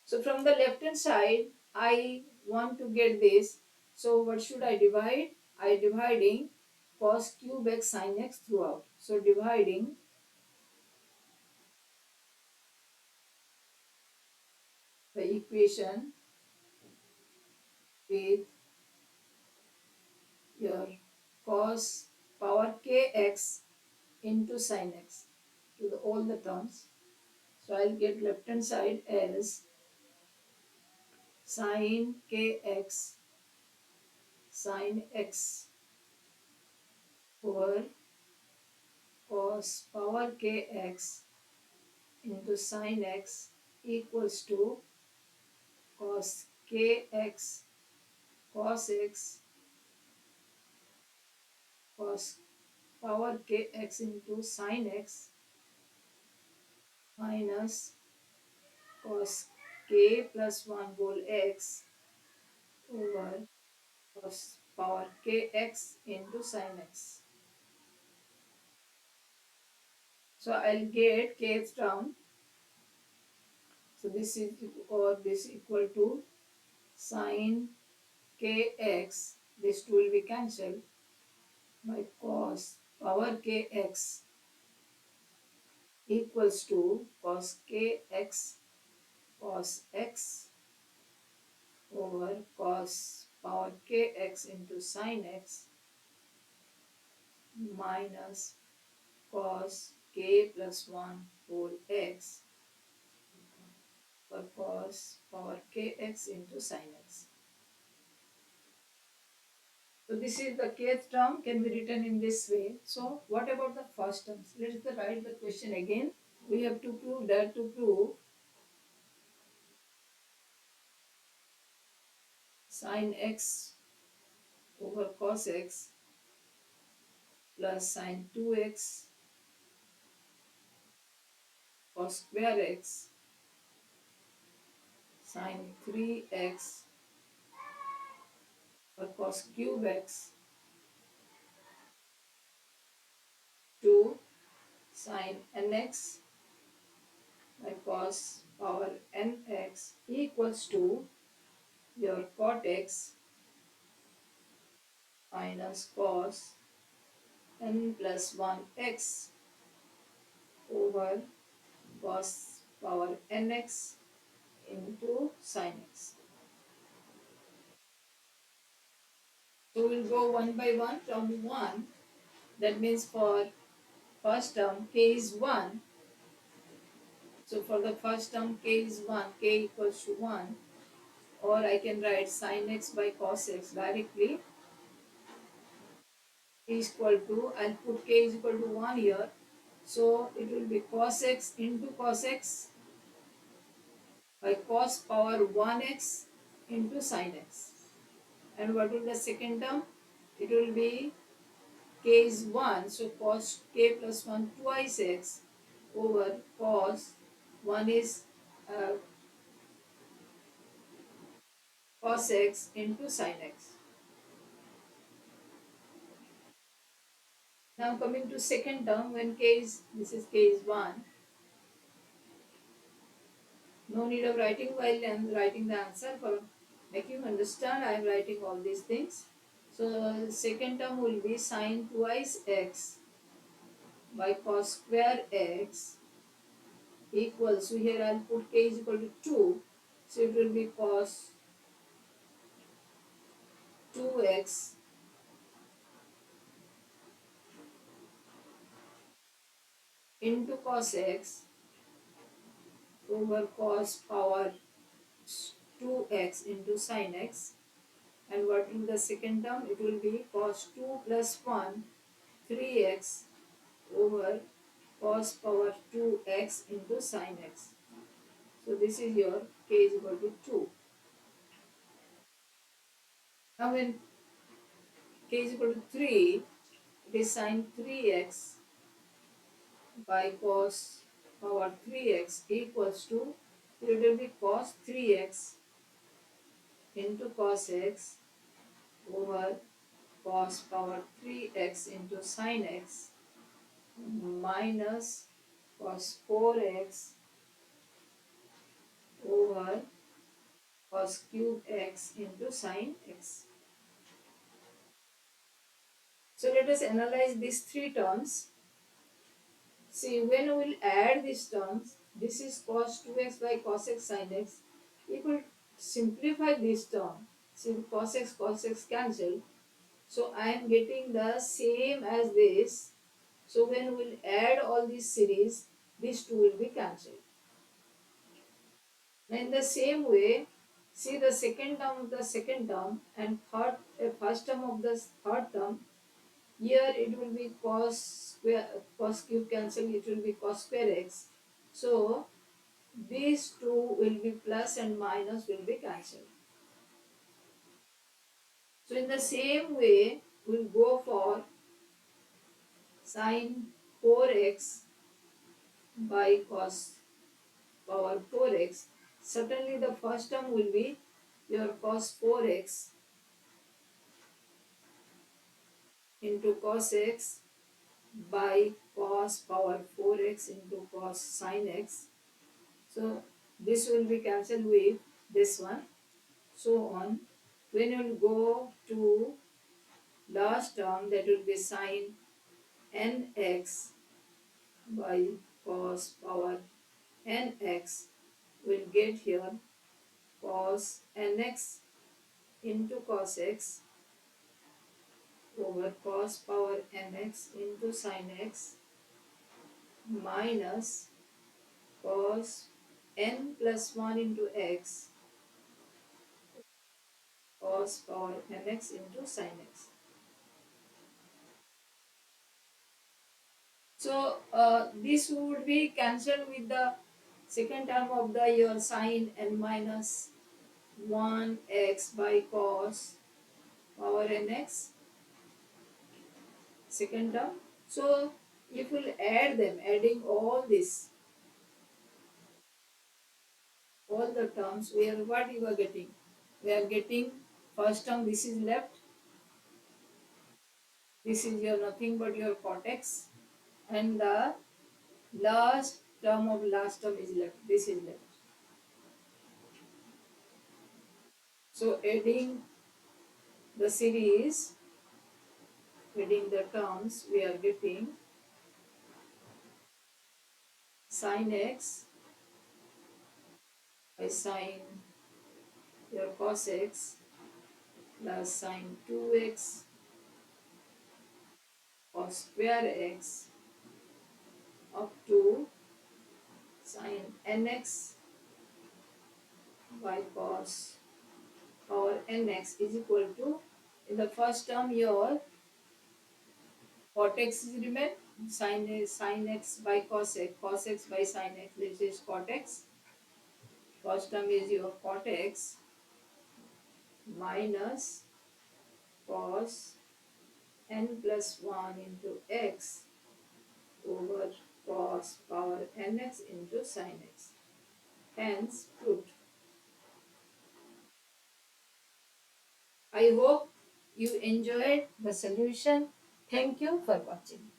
So from the left hand side, I want to get this. So what should I divide? I dividing cos cube x sin x throughout. So dividing the equation with your cos power kx into sin x to all the terms. So I'll get left hand side as sin kx sin x over cos power kx into sin x equals to cos kx cos x cos power kx into sin x minus cos k plus 1 whole x over cos power kx into sin x. So I'll get kth term. So this is or this equal to sin kx. This two will be cancelled by cos power kx equals to cos kx cos x over cos power kx into sin x minus cos k plus 1 whole x for cos power kx into sin x. So this is the kth term can be written in this way. So what about the first terms? Let us write the question again. We have to prove that to prove sin x over cos x plus sin 2x cos square x sin 3x or cos cube x to sin nx by cos power nx equals to your cot x minus cos n plus 1x over cos power nx into sin x. So we'll go one by one from 1. That means for first term k is 1. So for the first term k is 1, k equals to 1. Or I can write sin x by cos x directly is equal to, I'll put k is equal to 1 here. So it will be cos x into cos x by cos power 1x into sin x. And what will the second term? It will be k is 1, so cos k plus 1 twice x over cos 1 is uh, cos x into sin x. Now coming to second term, when k is, this is k is 1, no need of writing while I am writing the answer. For make you understand, I am writing all these things. So second term will be sin twice x by cos square x equals, so here I will put k is equal to 2. So it will be cos 2x into cos x over cos power 2x into sin x. And what in the second term? It will be cos 2 plus 1 3x over cos power 2x into sin x. So this is your k is equal to 2. Now when k is equal to 3, it is sin 3x by cos power 3x equals to, it will be cos 3x into cos x over cos power 3x into sin x minus cos 4x over cos cube x into sin x. So let us analyze these three terms. See, when we will add these terms, this is cos 2x by cos x sin x. We could simplify this term. See, cos x cancel. So I am getting the same as this. So when we will add all these series, these two will be cancelled. In the same way, see the second term of the second term and first term of the third term. Here it will be cos cube cancel, it will be cos square x. So these two will be plus and minus will be cancelled. So in the same way, we'll go for sin 4x by cos power 4x. Certainly the first term will be your cos 4x into cos x by cos power 4x into cos sin x. So this will be cancelled with this one. So on. When you will go to last term, that will be sin nx by cos power nx. We'll get here cos nx into cos x over cos power nx into sin x minus cos n plus 1 into x cos power nx into sin x. So this would be cancelled with the second term of the your sin n minus 1x by cos power nx, second term. So if we'll add them, adding all this, all the terms, we are what you are getting? We are getting first term, this is left, this is your nothing but your cortex, and the last term of last term is left, this is left. So adding the series, adding the terms, we are getting sin x by sin your cos x plus sin 2x cos square x up to sin nx by cos power nx is equal to, in the first term your cot x is remain, sin x by cos x by sin x, this is cot x. First term is your cot x minus cos n plus 1 into x over cos power nx into sin x. Hence proved. I hope you enjoyed the solution. Thank you for watching.